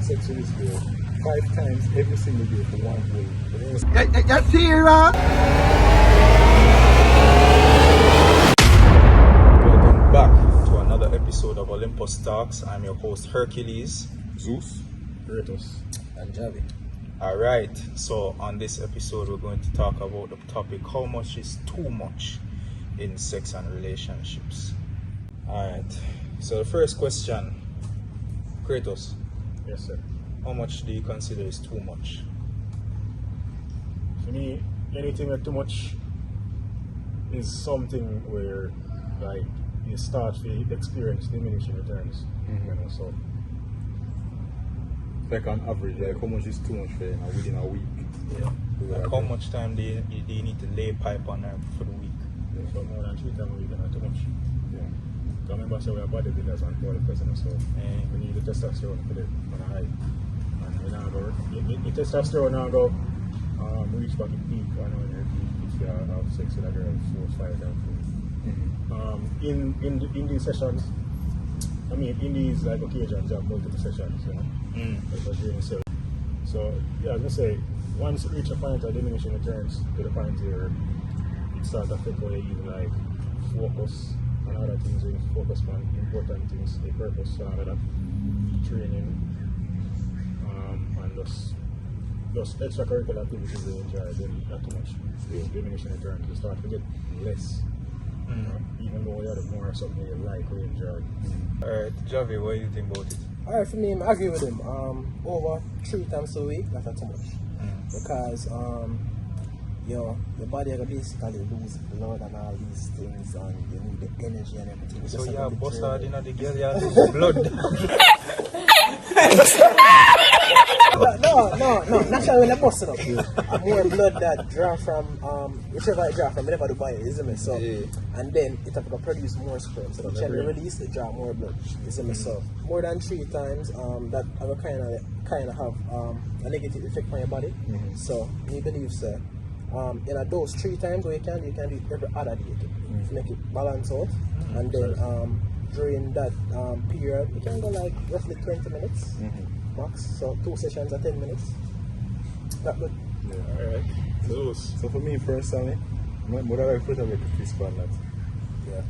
have sex with this girl 5 times every single day for 1 week. That's here, Welcome back to another episode of Olympus Talks. I'm your host Hercules, Zeus, Kratos, and Javi. Alright, so on this episode we're going to talk about the topic how much is too much in sex and relationships. Alright, so the first question, Kratos, yes sir. how much do you consider is too much? For me, anything that too much is something where like you start to experience diminishing returns. You know, so Like on average, like how much is too much for you now within a week? Yeah. Like how much time do you need to lay pipe on her for the week? so more than 3 times a week is not too much. Yeah. I remember saying we're bodybuilders and for the person, so we need the testosterone for the on a high. And we now go the testosterone now go reach back in peak and on your peak if you have sex with a girl 4 or 5 times a week. In these sessions, I mean in these like occasions you have multiple sessions, you know. Because during the cell. So yeah, I was gonna say once you reach a point of diminishing returns to the point where it starts to affect how you even like focus on other things, when you focus on important things, the purpose and all of that, training, and just extracurricular activities you enjoy, then not too much. Diminishing returns, you start to get less. Even though you have more of something you like or enjoy. Alright, Javi, what do you think about it? Alright, for me, I agree with him. Over 3 times a week, that's not too much. Because your body will basically lose blood and all these things, and you need the energy and everything. So you have bust out in the girl, you have blood. No, naturally when I bust it up, more blood that draw from whichever I draw from, I never do buy it, isn't it? So and then it have to produce more sperm. So the channel release it draw more blood, isn't it? So more than 3 times, that have kind of have a negative effect on your body. So we believe so. In a dose 3 times where you can do it every other day to make it balance out, and then during that period you can go like roughly 20 minutes max, so 2 sessions at 10 minutes. That good. Yeah. Alright. So for me personally, what I like to a twist on that. Yeah.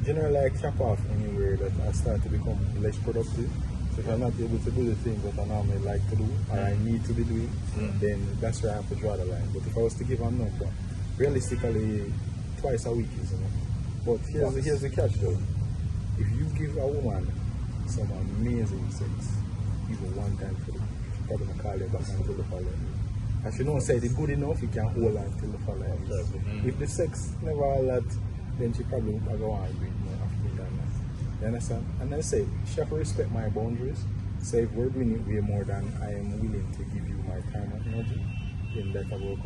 Generally I cap off anywhere that I start to become less productive. So if I'm not able to do the things that I normally like to do or I need to be doing, then that's where I have to draw the line. But if I was to give a number, realistically twice a week is enough. But here's the catch though. If you give a woman some amazing sex, even 1 time for the week, she's probably gonna call you back until the following week. And she don't say it's good enough, you can hold on until the following week. If the sex never all that, then she probably will go on with more often than that. You understand? And I say, she have to respect my boundaries. So if we're doing it way more than I am willing to give you my time and energy, then that will work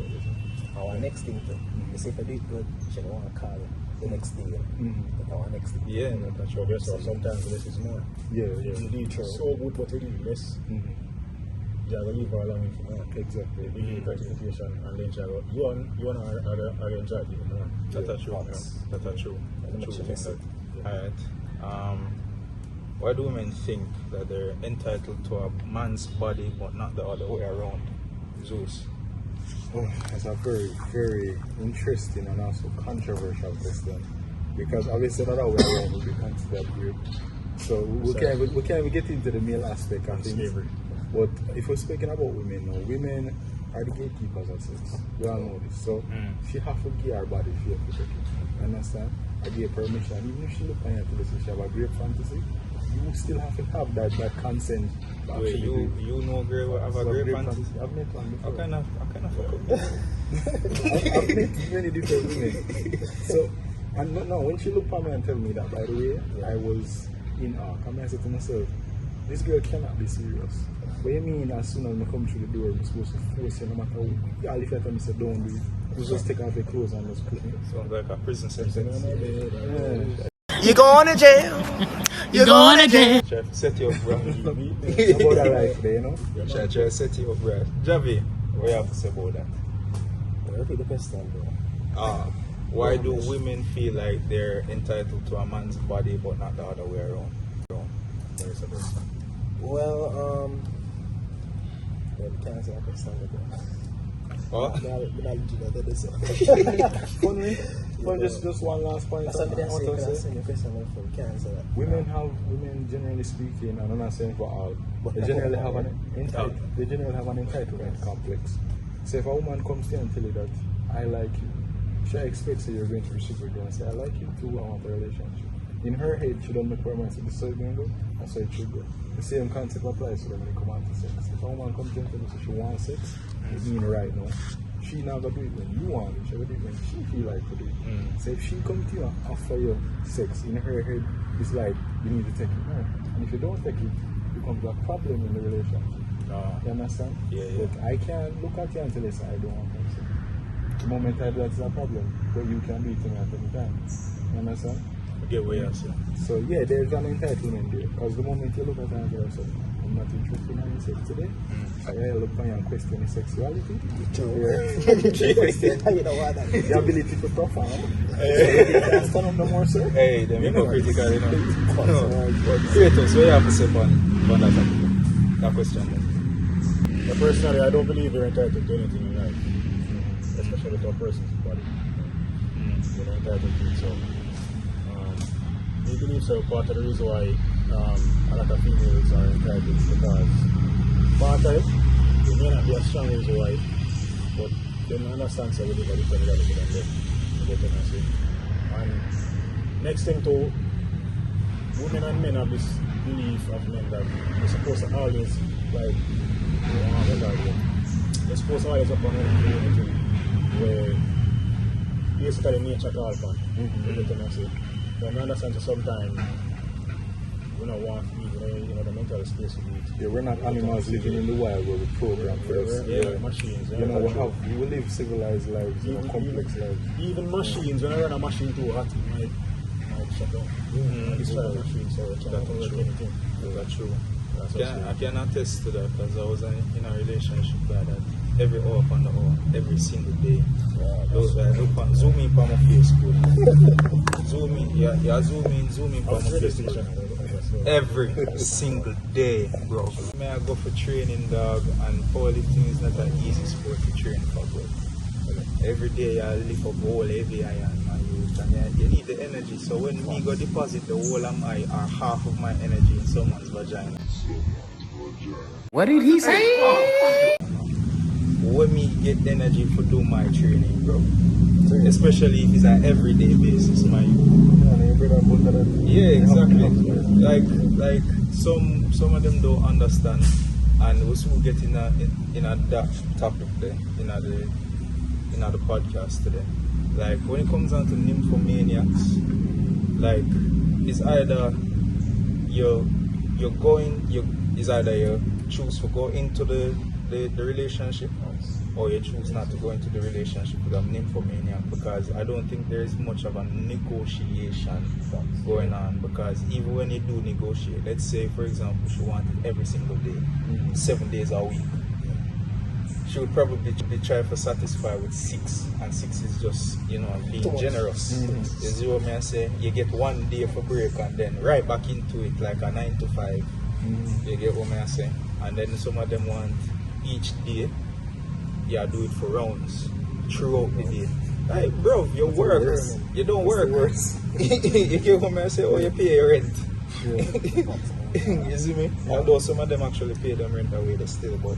out. Our next thing too, you say if I do it good, she don't want to call you the next day. But our next thing. Yeah, That's what I so sometimes less is more. Yeah. You did so good, but you did less. You will leave her alone for more. Exactly. You give gratification, and then you want to enjoy it even more. That's true. That's true. Alright. Why do women think that they're entitled to a man's body but not the other way around? Zeus. Oh, that's a very, very interesting and also controversial question. Because obviously the other way around would be considered weird. So we can't even get into the male aspect of things. But if we're speaking about women now, women are the gatekeepers of sex. We all know this. So she have to give her body if to take it. Understand? I give permission. Even if she look on you to listen, she have a great fantasy, you still have to have that consent. Wait, you know girl will have a great fantasy? I've met one before. How kind of fuck up? I've met many different women. So, and no, when she looked at me and tell me that, by the way, I was in awe. I said to myself, this girl cannot be serious. What you mean as soon as I come through the door, I'm supposed to force you no matter what? All if you tell me say don't do it, you just take off your clothes and just put me. Sounds like a prison sentence. You going to jail. You're going to jail. Try to set you up, bro. About that life there, you know? Try to set you up, bro. Javi, what you have to say about that? Repeat the question, bro. Why do women feel like they're entitled to a man's body but not the other way around? Well, can't answer that question. What? Just one last point. That's something I say, want to because I your question before. We can't answer that. Women generally speaking, and I'm not saying for all, but they generally have an entitlement complex. So if a woman comes to you and tell you that I like you, she expects that you're going to reciprocate and say I like you too, I want a relationship. In her head, she don't make her mind, so this is how it's going to go, that's how it should go. The same concept applies to them when they come out to sex. If a woman comes to you and tells you she wants sex, it means right now. She not gonna do it when you want it, she gonna do it when she feel like to do it. So if she comes to you and offer you sex, in her head, it's like you need to take it now. And if you don't take it, it becomes a problem in the relationship. You understand? Yeah. Like, I can't look at you and tell you I don't want sex. The moment I do that's a problem, but you can do it to me at any time. You understand? I get what you're saying. So yeah, there's an entitlement there. Because the moment you look at her and say, I'm not interested in having sex today, I look on you and question your sexuality. You know what that is. The ability to perform. You can't stand up no more, sir. Hey, them hypocritical, you know. No. Kratos, what you have to say on that question? Personally, I don't believe you're entitled to anything in life, especially to a person's body. You're not entitled to it, so I believe so. Part of the reason why a lot of females are entitled is because part of it, they may not be as strong as your wife, but they don't understand so they live a different reality than them. You get what I'm saying? And next thing too, women and men have this belief of men that they're supposed to always like they're supposed to always up on anything where basically nature call upon. You get what I'm saying? But I understand that sometimes we don't want to leave, the mental space we need. Yeah, we're not animals living in the wild where we program first. Yeah, machines. We live civilized lives, complex lives. Even machines, when I run a machine too hot, it might shut down. Destroy a machine, so it can't work anything. That's true. I can attest to that because I was in a relationship like that every hour upon the hour, every single day. Zoom in from my face, good. Zoom in from my face. Every single day, bro. May I go for training, dog, and powerlifting is not an easy sport to train for, bro. Every day I lift up whole heavy iron, and you need the energy. So when we go deposit the whole of my or half of my energy in someone's vagina. What did he say? When me get energy for do my training, bro. Especially if it's an everyday basis, yeah, exactly. Like some of them don't understand, and we will get in that topic there, in the podcast today. Like when it comes down to nymphomaniacs, like it's either you choose to go into the relationship, or you choose not to go into the relationship with a nymphomaniac, because I don't think there is much of a negotiation going on, because even when you do negotiate, let's say for example she wanted every single day, 7 days a week, she would probably try to satisfy with 6, and 6 is just, being generous. You see what I say? You get 1 day for break and then right back into it like a 9 to 5. You get what I say? And then some of them want each day, do it for rounds throughout the day. Like, bro, you work, you don't work. You get what I say? Or you pay your rent. You see me? Although some of them actually pay them rent away, they still, but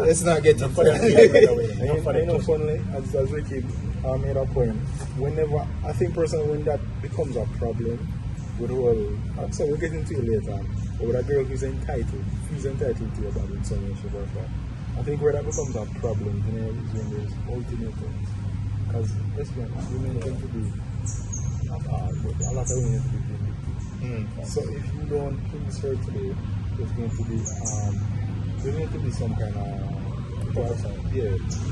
let's not get into that. Funnily, as Ricky made a point, I think personally when that becomes a problem, so we'll get into it later, but with a girl who's entitled to your body in some way, shape or form, I think where that becomes a problem, is when there's ultimatums. Because let's be honest, women tend to be, not all, but a lot of women tend to be vindictive. So if you don't please her today, there's going to be some kind of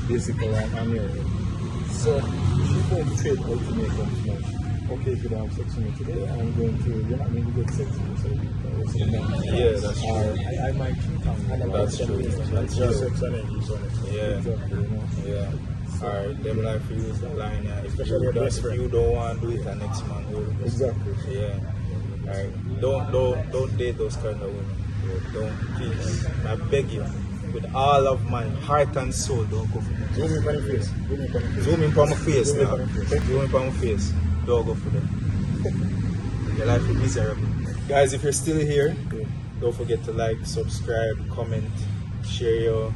basically on your head. So she's going to create ultimatums like, okay, if you don't have sex with me today, you're not going to get sex with me. Yeah, that's true. I might cheat on you. That's true. That's just sex energy. Yeah. Exactly, Yeah. Alright, them like for use the line, especially your best friend. You don't want to do it, the next man will. Exactly. Yeah. Alright. Don't date those kind of women. Don't, please. I beg you. with all of my heart and soul, don't go for them. Zoom in on the face. Zoom in on the face. Zoom in on my face Zoom in now. on the face. Zoom in on my face. Don't go for them. Your life is miserable. Guys, if you're still here, don't forget to like, subscribe, comment, share your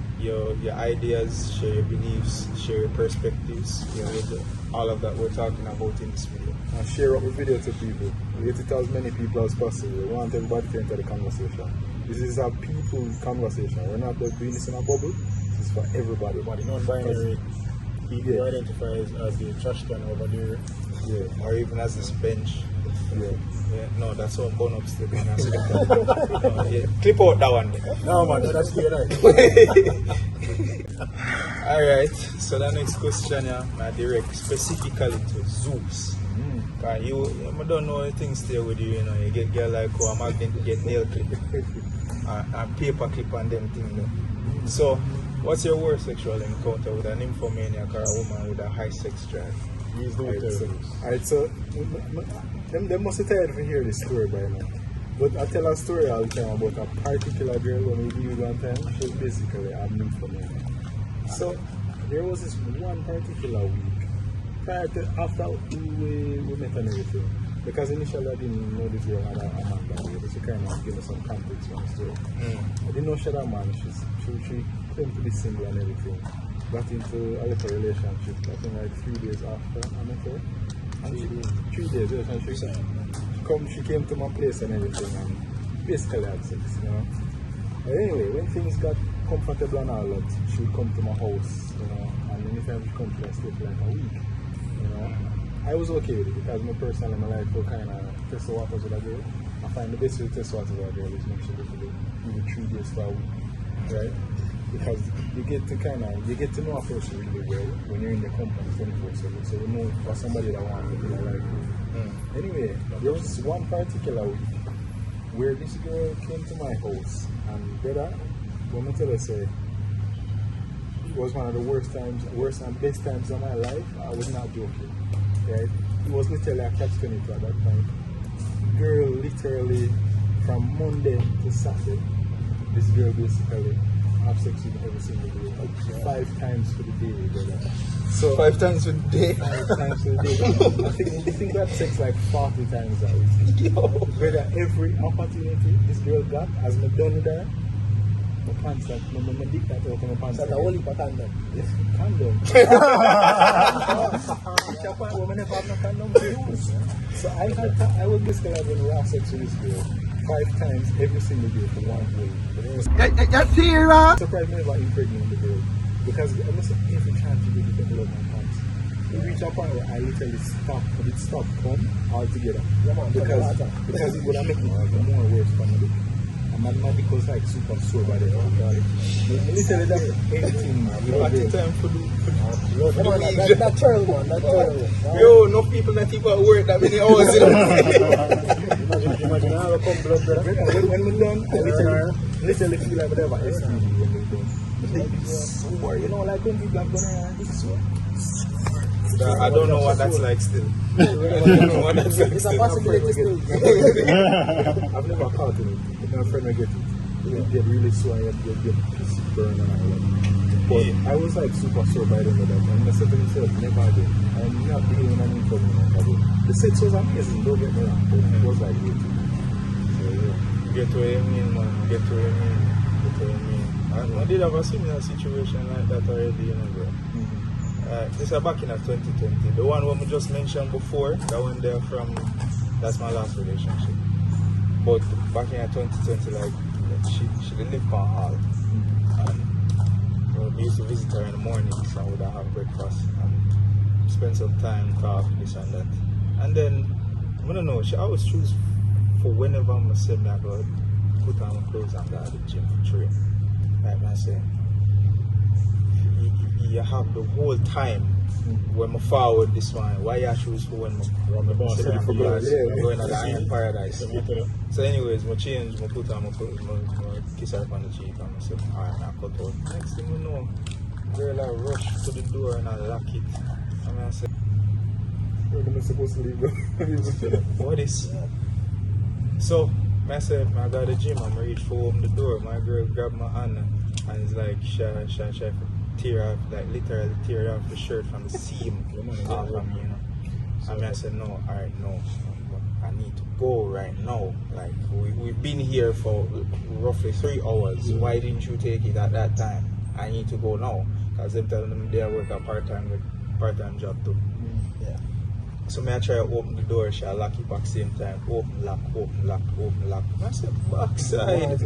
ideas, share your beliefs, share your perspectives, with all of that we're talking about in this video. And share up the video to people. Get it to as many people as possible. We want everybody to enter the conversation. This is a people conversation. We're not doing this in a bubble. This is for everybody. Non-binary people Yeah. identify as the trash can over there. Yeah. Or even as this bench. Yeah. Yeah, no, that's all bone up still. No, yeah. Clip out that one then. No man, that's the right. Alright, so the next question I direct specifically to Zeus. Cause I don't know things stay with you, you get girl like a magnet, you get nail clip and paper clip and them things. So, what's your worst sexual encounter with an nymphomaniac or a woman with a high sex drive? He's doing terrible. Alright, so them must have tired to hear this story by now. But I tell a story all the time about a particular girl when we give one time. She was basically a nymphomaniac. So there was this one particular week prior to after we met and everything. Because initially I didn't know this girl had a man by the way, but she kind of gave me some context on the story. I didn't know she had a man. She claimed to be single and everything. Got into a little relationship, I think like 3 days after I met her. And 3 days, yeah, and she came to my place and everything and basically had sex, you know. But anyway, when things got comfortable and all that, she would come to my house, you know, and anytime she come to, I stay for like a week, you know. I was okay with it because my personally my life will kind of test the waters with a girl. I find the best way to test the waters with a girl is make sure that you do even 3 days to a week, right? Because you get to know a person really well when you're in the company 24/7, so you know for somebody that wants to be like you. Anyway, there was this one particular week where this girl came to my house, and brother, when I tell her, say, it was one of the worst and best times of my life. I was not joking, right? It was literally a catch-22 at that point. Girl, literally from Monday to Saturday, this girl basically have sex with me every single day, like 5 times for the day, brother. So 5 times a day? 5 times for the day. I think we have sex like 40 times a week. Brother, every opportunity this girl got, as me done with her, my pants that, my dick that out of my pants. That's a whole heap of condom. Yes, condom. Women never have no condom to use. So I was basically having raw sex with this girl 5 times every single day for 1 week. That's serious. Surprised me about impregnating the girl because I must have every chance to do the devil of my pants. We reached a point where I literally stopped come altogether because it would have made it more worse for me. And my dick was like super sore by the end. Literally that's anything. Party time for the That's that turtle one. That turtle. Yo, no people that even work that many hours, you know. Imagine how come blood, brother. When we're done, I literally feel like whatever STD when we're done. The dick is sore, you know, like when people have gone around, it's sore. I don't know what that's like still. I don't know what that's like It's a still. possibility still. I've never caught it. My friend I get it. You get really sore, you get piss burn and all that. But I was like super sore by the end of that. And I said to myself, never again. I'm not behaving an information again. The sex was amazing, don't get me wrong, but it was like way too much. So yeah. Get what you mean, man. Get what you mean. Get what you mean. I did have a similar situation like that already, you know, bro. This is back in 2020. The one we just mentioned before, that one there that's my last relationship. But back in 2020, like, she didn't live on hall. And we used to visit her in the morning, so I would have breakfast and spend some time, talk, this and that. And then, I don't know, she always choose for whenever I'm say me I go put on my clothes and go to the gym for train. Like I say, you have the whole time when I forward this one, why you choose for when I'm the boss, going to the Iron Paradise. Yeah. So anyways, I change, I put on my clothes, I kiss her on the cheek and I say, alright, I cut out. Next thing you know, girl I rush to the door and I lock it. And I say, Where am I supposed to leave? what is? So, I said, I got the gym, I'm reach for open the door. My girl grabbed my hand and And it's like she tear off, like literally tear off the shirt from the seam off of me, you know. And I said, no, alright, no. I need to go right now. Like we've been here for roughly 3 hours. Why didn't you take it at that time? I need to go now. Because them telling them they work a part-time job too. Yeah. So I try to open the door, she lock it back same time. Open, lock. I said, backside.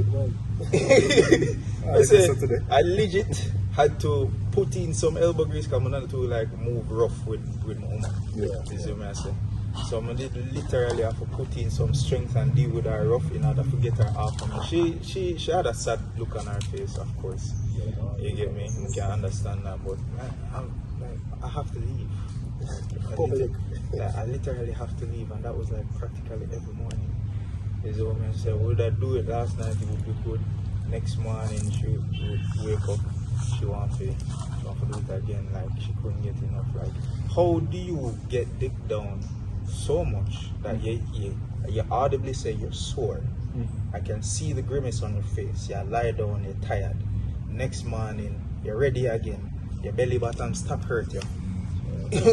I said, I legit had to put in some elbow grease because I'm not to like move rough with my arm. Yeah. You see what I say? So I did literally have to put in some strength and deal with her rough in order to get her off of me. She had a sad look on her face, of course. You get me? You can understand that, but I have to leave. I literally have to leave, and that was like practically every morning. Is the woman said, would I do it last night? It would be good. Next morning she would wake up. She want to do it again. Like she couldn't get enough. Like, how do you get dick down so much that you audibly say you're sore? I can see the grimace on your face. You lie down, you're tired. Next morning, you're ready again. Your belly button stop hurt you. You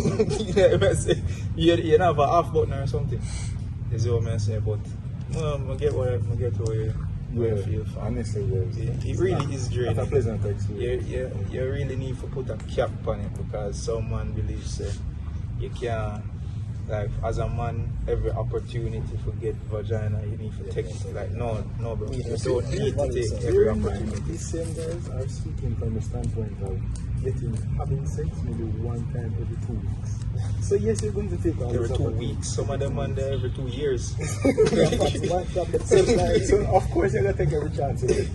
have a half button or something. Is what I'm saying, but I get where you feel from. Honestly, yes. It really is draining. That's a pleasant experience. You really need to put a cap on it because some man believes you can't, like as a man, every opportunity to get vagina, you need to take it. Like no, bro, you don't need to take every opportunity. These same guys are speaking from the standpoint of having sex maybe one time every 2 weeks. So yes, you're going to take all Every 2 weeks. Some of them are there every 2 years. So of course you're gonna take every chance of it.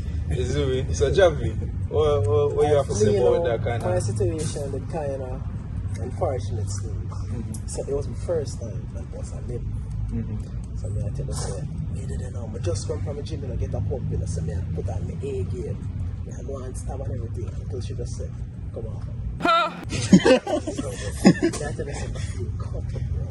So Javli, what you have to say about that kind my of situation, the kind of unfortunate things. So it was my first time that was a nip. So I tell her, say, you didn't know, I just come from a gym and I get a pump in, so I put on my A game. I go and stab and everything until she just said, come on. I tell her, say, I feel comfortable.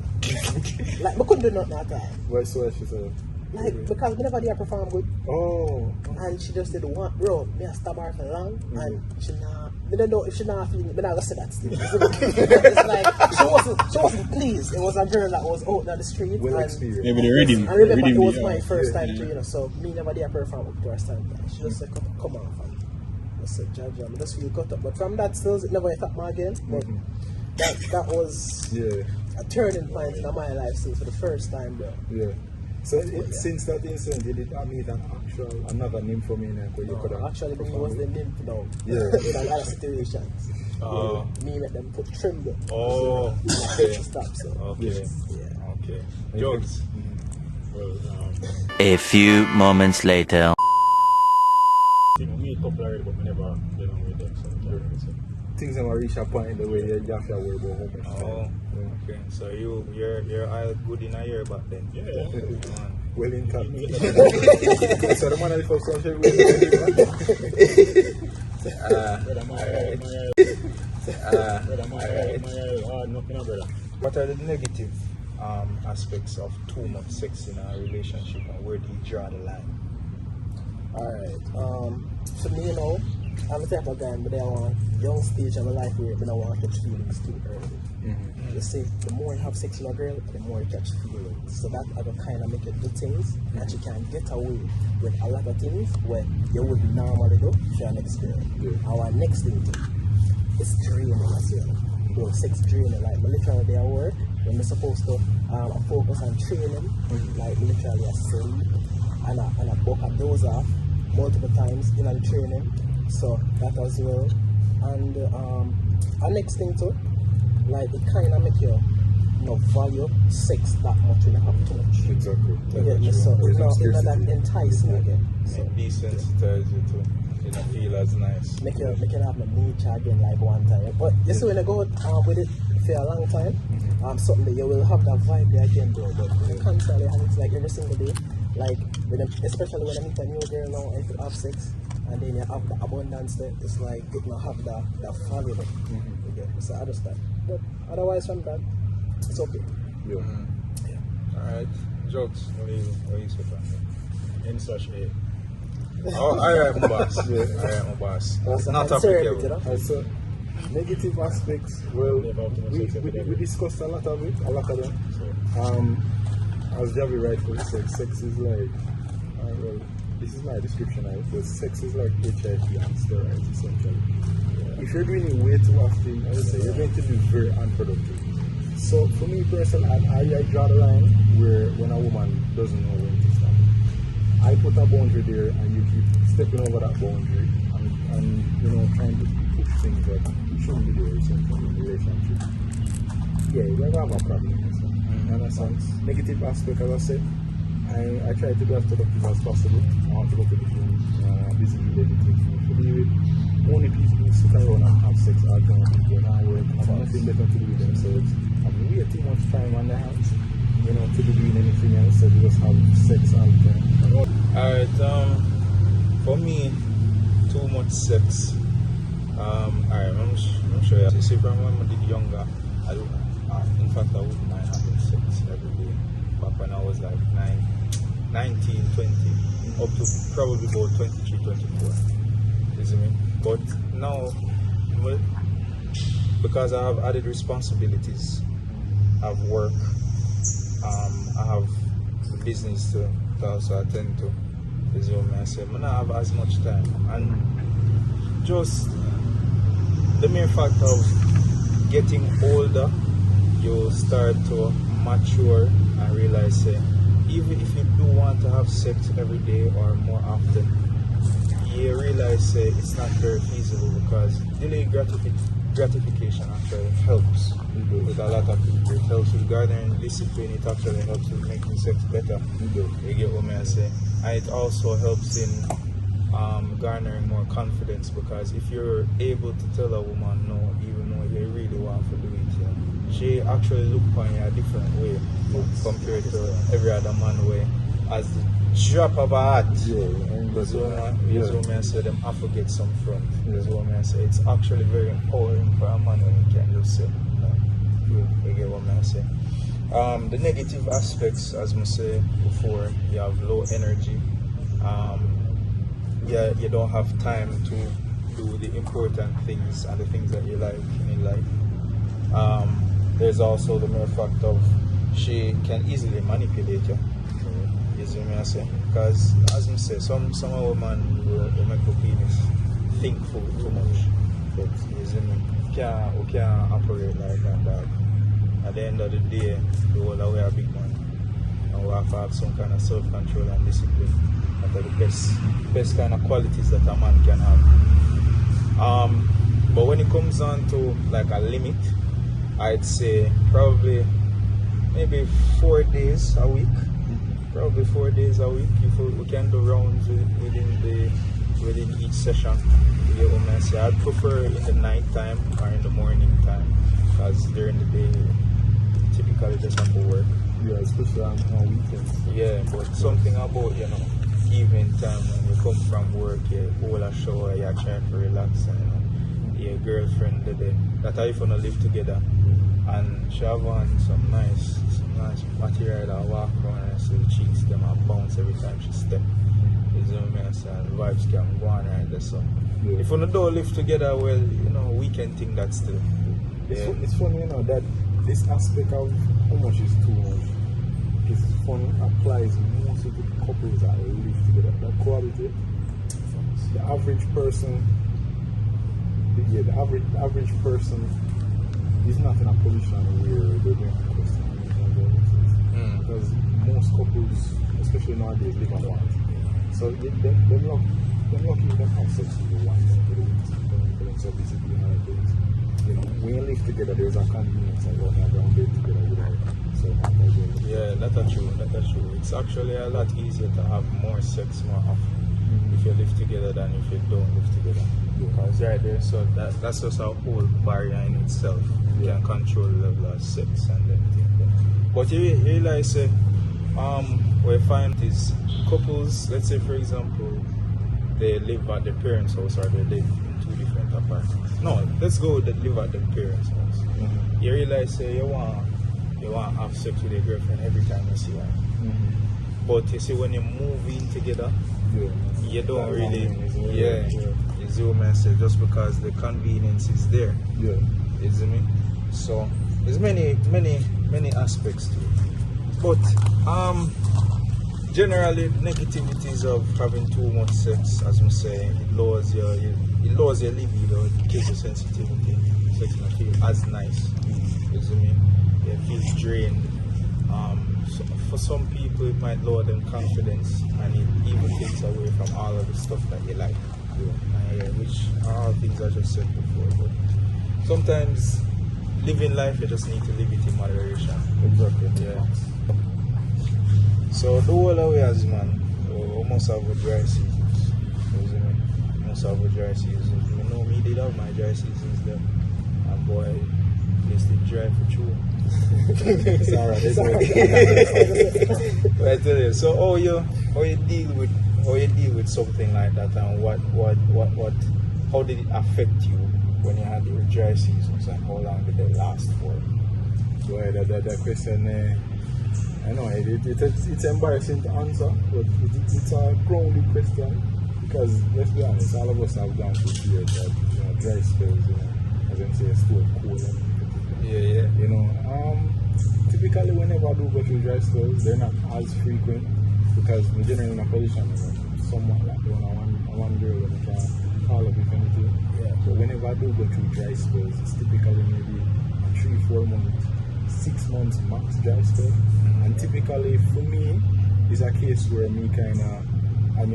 Like, I couldn't do nothing at all. What's what she said? Like, because we never did perform good. Oh. And she just did one, bro, me I stab her for long, and she not, I don't know if she not feeling it, but I gonna say that still. It's like, she wasn't pleased. It was a girl that was out on the street. Well and experienced. Maybe the rhythm. I remember rhythm it was yeah. my first time too, you know, so me never did perform up to her standard. She just said, come on, fam. I said, Jaja, I just feel cut up. But from that still, it never hit me again. But that was a turning point in my life since for the first time, bro. Yeah. So since that incident, you did meet another nymphomaniac where you could have actually, me was the nymph now. Yeah. In a lot of situations. Me let them put trim them. Oh, So, okay. stop, so. Okay. Yeah. Okay. Jokes. Well, A few moments later. I meet a couple already, but I never get on with them, so I can't really say. things that reach a point in the way you have to worry about how much time. Okay. So you're all good in a year back then. Yeah. Man. Well in time. So the man that for social What are the negative aspects of too much sex in a relationship, and where do you draw the line? Alright, for me, you know, I'm the type of guy, but I want young stage of my life where I don't want to catch feelings too early. You see, the more you have sex with a girl, the more you catch feelings. So that I can kind of make you do things that you can get away with a lot of things where you wouldn't normally do for your next girl. Our next thing is draining as well. Bro, sex draining, like literally they are work when they're supposed to focus on training, like literally I sleep and I buck up those off multiple times in the training. So that as well. And our next thing too, like it kind of make you not value sex that much when you have too much. Exactly. You get me? So it's not that enticing again. So Desensitize you to you don't feel as nice. make you have the nature again like one time. But you see when you go with it for a long time, something that you will have that vibe there again, bro. But constantly, and it's like every single day. Like especially when I meet a new girl now, if you have sex and then you have the abundance there, it's like it not have that value. You get me? So I understand. But otherwise from that, it's okay. Yeah. Alright. Jokes. What do you say? In such a Oh, alright, my boss. Yeah. Alright, my boss. That's a Not sincerity, applicable. So, negative aspects, well, Never have to we, sex every day. we discussed a lot of it, a lot of them. So, As Javi rightfully said, sex is like, well, this is my description of it, but sex is like HIV and steroids essentially. If you're doing it way too often, I would say you're going to be very unproductive. So for me personally, I draw the line where when a woman doesn't know when to stop. I put a boundary there and you keep stepping over that boundary and you know, trying to push things that shouldn't be there essentially in a relationship. Yeah, you're going to have a problem. In a sense, negative aspect, as I said, I try to be as productive as possible. I want to go to different busy related things to be with. Only people who sit around and have sex are going to go and work, have nothing better to do with themselves. Have way too much time on their hands, you know, to be doing anything else, so they just have sex all the time. Alright, for me, too much sex. Alright, I'm sure you see from when I was younger, in fact I wouldn't mind having sex every day. Back when I was like 19, 20, up to probably about 23, 24. You see me? But now, well, because I have added responsibilities, I have work, I have the business to also attend to. Is what I say. I don't have as much time, and just the mere fact of getting older, you start to mature and realize, even if you do want to have sex every day or more often, you realize it's not very feasible because delayed gratification actually helps with a lot of people. It helps with garnering discipline, it actually helps with making sex better. You get what I say? And it also helps in garnering more confidence, because if you're able to tell a woman no, even though you really want to do it, she actually look upon you a different way compared to every other man way. As the drop of a hat, that's what I say, them have to get some front. That's what I say. It's actually very empowering for a man when you can just say no. You get what I say. The negative aspects, as I say before, you have low energy. You don't have time to do the important things and the things that you like in life. There's also the mere fact of she can easily manipulate you. You see me I say? Because as I say, some women will make the penis think for too much. But you see me? We can't operate like that, dog. At the end of the day, the whole way a big man. And we have to have some kind of self-control and discipline. That are the best kind of qualities that a man can have. But when it comes on to like a limit, I'd say probably maybe 4 days a week. Probably 4 days a week. If we can do rounds within each session. You get what I say? I'd prefer in the night time or in the morning time, because during the day typically just have to work. Yeah, especially on weekends. Yeah, but something about, you know, evening time when you come from work, you hold a shower, you're trying to relax, and your girlfriend that I even live together, and she have on some nice material that walk around and see the cheeks them and bounce every time she step. You know what I say? And the vibes can go on right there. So if you don't live together, well, you know, we can think that still. It's funny, you know, that this aspect of how much is too much. It's funny, applies most of the couples that live together. That quality, the average person, the average person is not in a position where they're going to question because most couples, especially nowadays, live on one. So them lucky them have sex with you once for them so busy doing other things. You know, when you live together, there's a convenience of going around bed together without so yeah, that's true. It's actually a lot easier to have more sex more often if you live together than if you don't live together. Because right there, so that's just a whole barrier in itself. You can control the level of sex and everything. But you realize, what I find is couples, let's say for example, they live at their parents' house or they live in two different apartments. No, let's go with live at their parents' house. You realize you want to have sex with your girlfriend every time you see her. But you see, when you move in together, you don't that really, long is over. yeah, you zero message just because the convenience is there. Yeah. You see me? So there's many aspects to it. But generally negativities of having too much sex, as we say, it lowers your libido, it kills your sensitivity. Sex not feel as nice. You see me? You feel drained. So for some people it might lower them confidence, and it even takes away from all of the stuff that you like. Which are all things I just said before. But sometimes living life, you just need to live it in moderation. Exactly. Yeah. So the whole of us, man, we must have a dry seasons. You see me? Must have a dry seasons. You know me, did have my dry seasons there. And boy, it's the dry for true. It's alright. It's But I tell you, so how you deal with something like that, and how did it affect you when you had your dry seasons, and how long did they last for? Boy, that question, I know it's embarrassing to answer, but it's a grounded question, because let's be honest, all of us have gone through periods of dry spells, as I say, still cold and Yeah. you know. Typically whenever I do go through dry spells, they're not as frequent, because we're generally in a position somewhat like one girl when I can call up if anything. Yeah. But whenever I do go through dry spells, it's typically maybe 3-4 months, 6 months max dry spell. And typically for me, it's a case where me kind of, and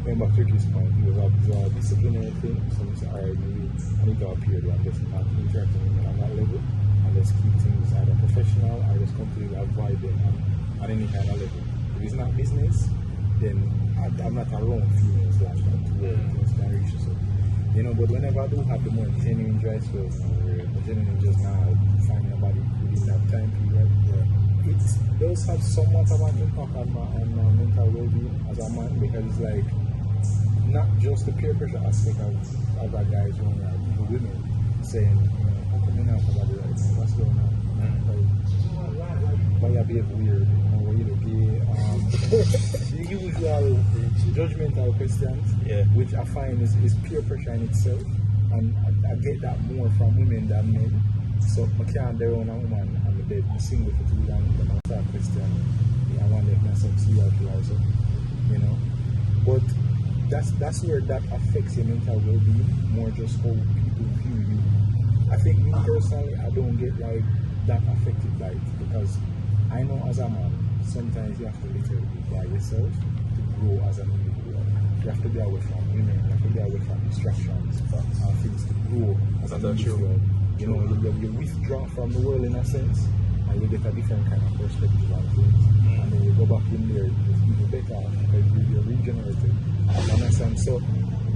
going back to Turkey's point, it was a disciplinary thing. So I say, alright, maybe I need to appear there and just not interacting with them on that level, and just keep things either professional or just completely avoid them at any kind of level. If it's not business, then I'm not around females like that where things can reach us. But whenever I do have the more genuine dry spells, where I genuinely just now find nobody within that time period, it does have somewhat of an impact on my mental well-being as a man, because it's like not just the peer pressure aspect of other guys running out, even women saying, how come you're not somebody right now? What's going on? Why you behave weird? Why you look gay? The usual judgmental questions, which I find is peer pressure in itself, and I get that more from women than men. So I can't dare on a woman and the bed, I'm single for too long, and I start questioning, I wonder if myself seriously also, But that's where that affects your mental well-being, more just how people view you. I think me personally, I don't get like that affected by it, because I know as a man, sometimes you have to literally be by yourself to grow as an individual. You have to be away from women, you have to be away from distractions and things to grow as an individual. You withdraw from the world in a sense, and you get a different kind of perspective on things. And then you go back in there, it's even better because you're regenerated. You understand? So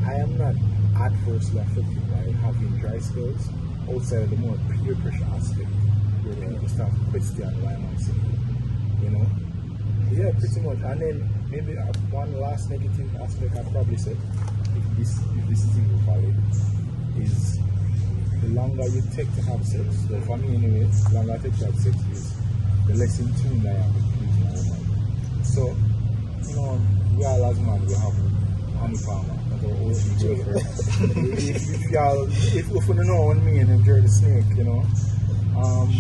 I am not adversely affected by having dry spells outside of the more peer pressure aspect, where people start to question why am I single. Yeah, pretty much. And then maybe one last negative aspect I'd probably say, if this is even valid, is the longer you take to have sex. So for me anyway, the longer I take to have sex is the less in tune I am with pleasing a woman. So, we all as men, we have honey farmer, that's our old girlfriend. if you don't know what I mean, enjoy the snake,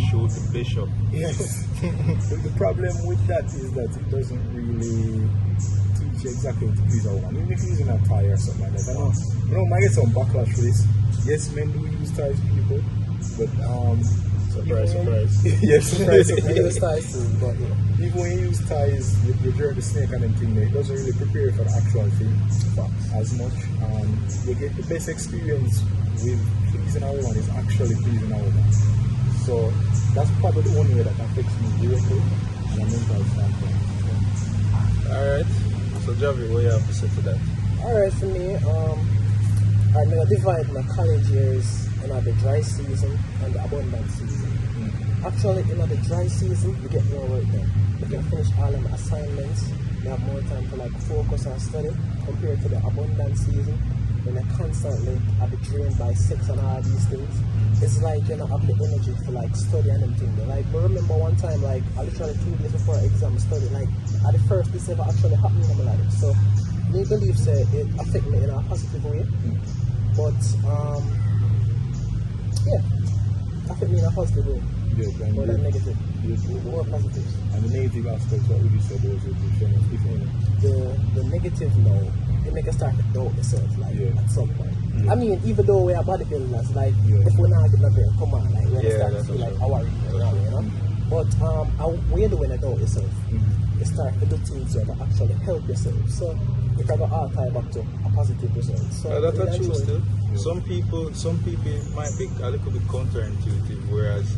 Shoot the bishop. Yes. The problem with that is that it doesn't really teach you exactly how to please a woman. Even if you're using a tie or something like that. I know, might get some backlash for this. Yes, men do use ties, people, but surprise. Yes, surprise. Use ties too, but even when you use ties, you draw the snake and them thing, it doesn't really prepare you for the actual thing as much. You get the best experience with pleasing a woman is actually pleasing a woman. So that's probably the only way that affects me directly from a mental standpoint. Alright. So Javi, what you have to say to that? alright for me, I'm gonna divide my college years in the dry season and the abundant season. Actually, in the dry season, you get more work done. You can finish all of the assignments. You have more time to focus on study compared to the abundant season when you're constantly be drained by sex and all these things. It's like you don't have the energy to study and them things. I remember one time, I literally 2 days before exam study, at the first this ever actually happened in my life. So me believe say it affect me in a positive way, but yeah, affect me in a positive way. Yes, and More than negative. yes, More positives. and the negative aspects, what would you say those would be, if any? The negative now, it make us start to doubt yourself like Yeah. at some point. Yeah. I mean, even though we are bodybuilders, like Yeah. if we're not getting up there, come on, like we're Yeah, start to that's feel for like sure. how are you now, you know? But when you're doing it doubt yourself, you start to do things that actually help yourself. So it can go all tie back to a positive result. So That's a true eventually- still. Some people might be a little bit counterintuitive, whereas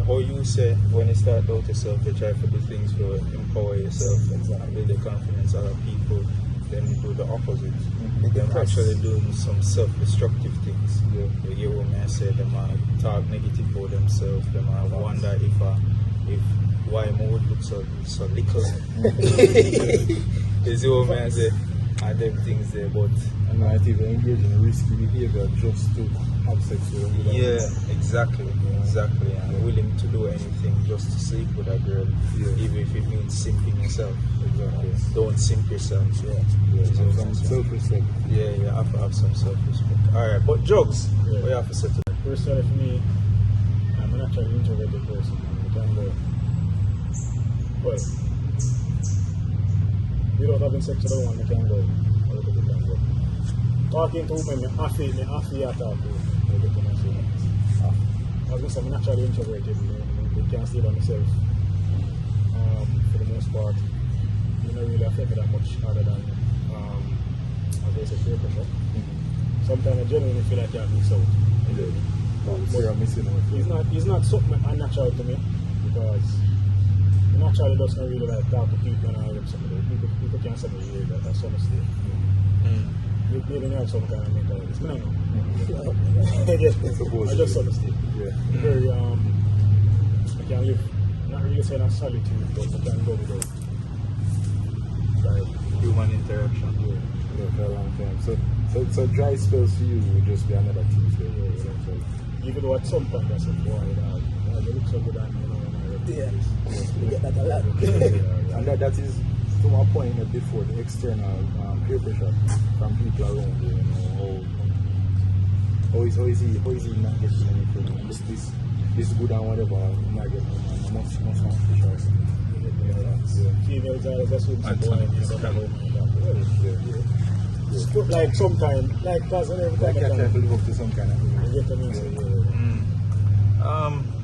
how you say when you start out yourself, you try to do things to empower yourself and build the confidence of other people. Then you do the opposite. Them actually doing some self-destructive things. Yeah. You hear what I say, them talk negative about themselves, them wonder if why my would look so little. You see what I say? And them things there, but And might even engage in risky behavior just to have sex with them. yeah, exactly. And willing to do anything just to sleep with a girl, Yeah. even if it means simping yourself. Exactly. Don't simp yourself. Yeah. You see what Some I'm saying? self-respect. Yeah, you have to have some self-respect. Alright, but drugs, Yeah. what you have to say to that? Personally, for me, I'm an actually introverted person. I can go. Well, without having sex with a woman, I can go. I can go. Talking to women, I feel I talk to. I get to know so much. As I said, I'm naturally introverted. I can't stay by myself. For the most part, you don't really affect me that much other than, as I said, peer pressure. Sometimes I genuinely feel like I miss out. So you're missing out. It's not something unnatural to me because naturally doesn't really like talk to people and all them some of those. People can't say me that's honesty. Maybe not some kind of mental illness. No. I just honesty. Yeah. Very I can live not really saying a solitude, but I can go without like Human interaction. Yeah, for a long time. So dry spells for you would just be another thing. So, even though at some point I said, boy, they look so good and Yeah, you get that a lot. and that is to my point before the external peer pressure from people around you. You know, how is he not getting anything? This good and whatever. I'm not getting anything. Must pressure. females are just with some And boy some and is you kind know, like sometimes, like because every Like time I I try to can, live up to some kind of you get to me, so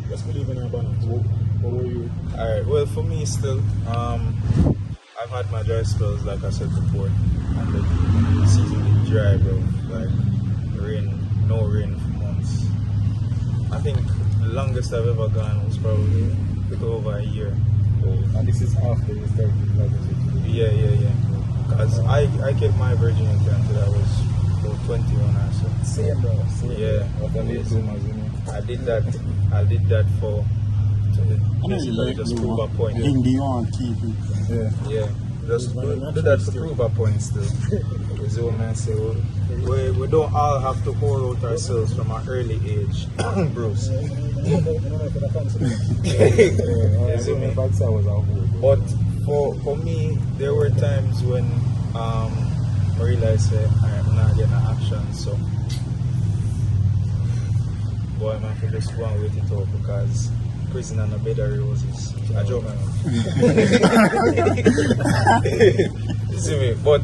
just believe in our balance. What were you? Alright, well for me still, I've had my dry spells like I said before, and the season is dry, bro. Like no rain for months. I think the longest I've ever gone was probably a bit over a year. And this is after you started with Yeah. Because I kept my virginity until I was about 21 or so. Same, bro. Same. Yeah, What I need to know, you know. I did that for basically just prove a point. Hindi on TV. Yeah, just do that to prove a point still. Is what man say. We don't all have to pour out ourselves from an early age, Bruce. Is it me? Backside was our whole. But for me, there were times when I realized that I'm not getting action, so boy, man, I just go and wait it out because prison and a bed of roses. I joke, man. You see me? But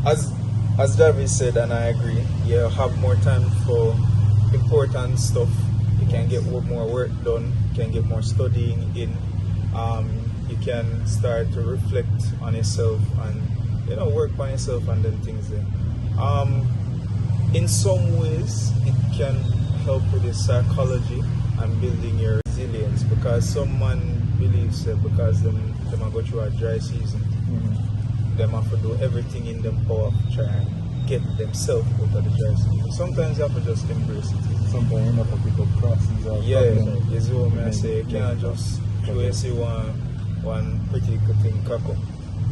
as Jarvis said, and I agree, you have more time for important stuff. You can get more work done. You can get more studying in. You can start to reflect on yourself and work on yourself and then things then. In some ways, it can help with your psychology and building your resilience because someone believes that because them are go through a dry season, them have to do everything in them power to try and get themselves out of the dry season. Sometimes you have to just embrace it. Sometimes you have to pick up crosses or Yeah, problems. you see what I say. You can't just see one pretty good thing cock up.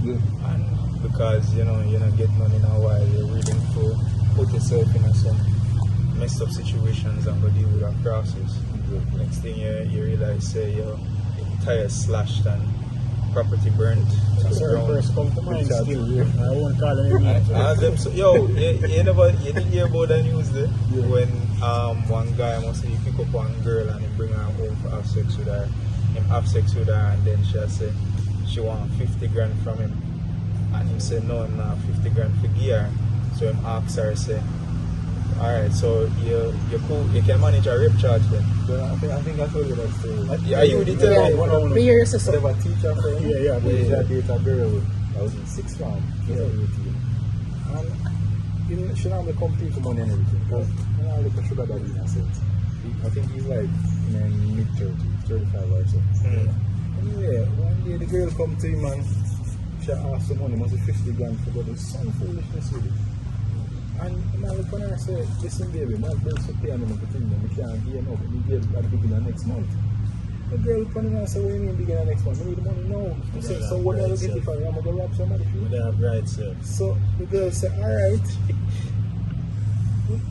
Yeah. And because you're not getting none in a while, you're willing to put yourself in some messed up situations and go deal with that process. Next thing you realize, say your tire slashed and property burnt to the Certain ground. person come to mind still. I won't call him names. Them so, yo, you didn't hear about the news there? When one guy must say he pick up one girl and he bring her home for have sex with her. Him have sex with her and then she say she want 50 grand from him. And he say no, 50 grand for gear. So him ask her say, alright, so you can manage a rape charge then. But I think I told you that story. Yeah, you did tell me. Me hear your sister. I have a teacher friend. Yeah. He date a girl. I was in sixth form. And she normally compete for money and everything. Because I look at sugar daddy in a sense. I think he's like in mid-30s, 35 or so. Anyway, one day the girl come to him and she asked for money, must be 50 grand for God. There's some foolishness with it. And I look at her and say, listen baby, my bills for paying them for things and we can't give enough. We give at the beginning of next month. The girl coming and say, what do you mean beginning of next month? We need the money now. I said, so what do I get if I'm going to rob somebody for you? They have rights, sir. So the girl said, alright.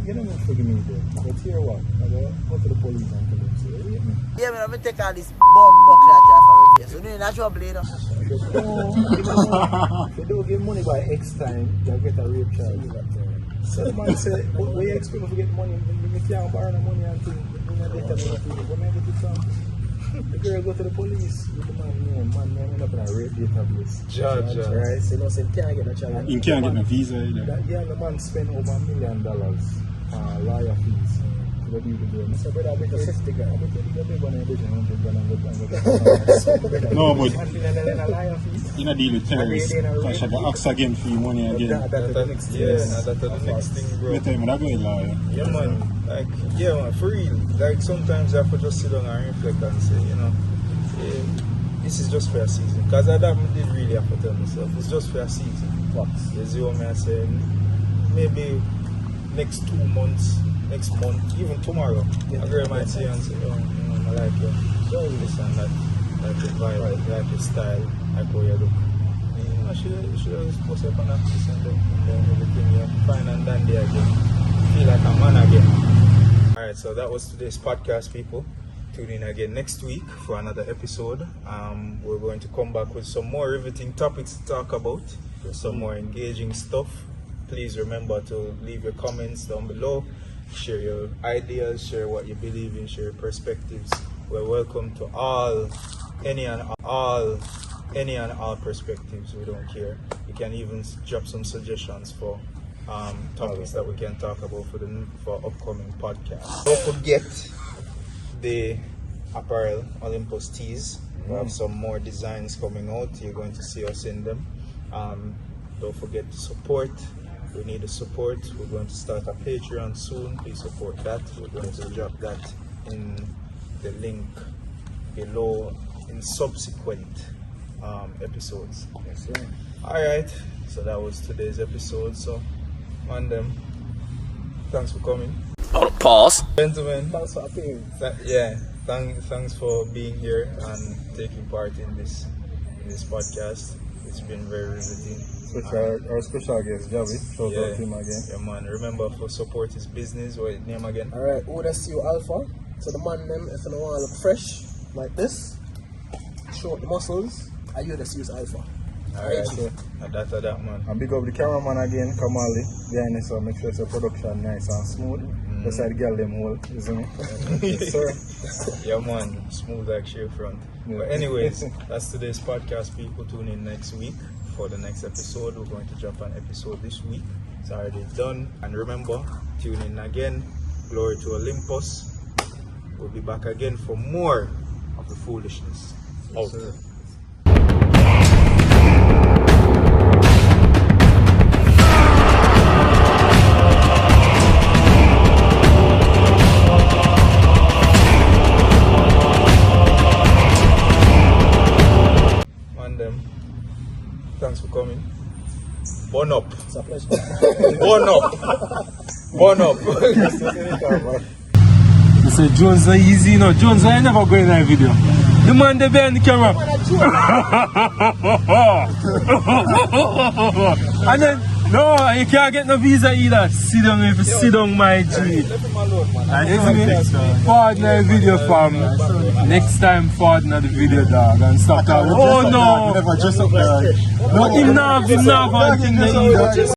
You don't have to forgive me there. But here what? I go to the police and tell them, say, you me. Yeah, man, I'm gonna take all this bomb buck that you have for repair. So, you're not trouble, you know. If you don't give money by X time, you'll get a rape charge. So the man said, where you expect me to get money? You can't borrow the money and things. You're not getting it. But I get it from. The girl go to the police with the man end up in a rape database. Judge. Right? So, you know, say, can't get a child. You can't get no visa either. The man spent over $1 million lawyer fees. What do you do? Mr. Brother, I bet you 50 grand. I bet you big one, I bet you 100 grand. No, but $1 million lawyer fees. you not deal with terrorists. Because you got ask again for your money again. That's the next thing. That's the next thing, bro. You tell me that go lawyer. Yeah, man. Like, yeah, man, for real. Like, sometimes you have to just sit down and reflect and say, you know, this is just for a season. Because I did really have to tell myself, it's just for a season. What? You see what I'm saying? Maybe next 2 months, next month, even tomorrow, a girl might say and say, oh, you know, I like you. So this and that, like your vibe, like your style, like how you look. You know, she just post up on that piece and then everything, you're fine and dandy again. Feel like a man again. Alright, so that was today's podcast, people. Tune in again next week for another episode. We're going to come back with some more riveting topics to talk about, some more engaging stuff. Please remember to leave your comments down below, share your ideas, share what you believe in, share your perspectives. We're welcome to any and all perspectives. We don't care. You can even drop some suggestions for topics that we can talk about for upcoming podcasts. Don't forget the apparel Olympus tees. We have some more designs coming out. You're going to see us in them. Don't forget to support. We need the support. We're going to start a Patreon soon. Please support that. We're going to drop that in the link below in subsequent episodes. Yes, sir. Alright, so that was today's episode. So, on them, thanks for coming. Pause. Gentlemen, Thanks for appearing. thanks for being here and taking part in this podcast. It's been very riveting. Our special guest, Javi. Shout out to him again. Yeah, man. Remember, for support his business, what his name again? Alright, OSU Alpha. So the man them, if you don't want to look fresh like this, show up the muscles, I use Alpha. Alright, that man. And big up the cameraman again, Kamali. Behind us, so make sure it's a production nice and smooth. That's how the girl them hold, isn't it? Yes, sir. Yeah, man. Smooth like sheer front. Yeah. But anyways, that's today's podcast. People tune in next week for the next episode. We're going to drop an episode this week. It's already done. And remember, tune in again. Glory to Olympus. We'll be back again for more of the foolishness. Out. Man them. Thanks for coming. Burn up. It's a pleasure. Burn up. Burn up. I said, Jones are easy, you know. Jones, I never go in that video. The man there behind the camera. And then No, you can't get no visa either. Sit down if you sit down, my G. Forward the video fam. Next time forward the video dog and stop talking. Oh no! Never dress up dog. But him not one thing that either.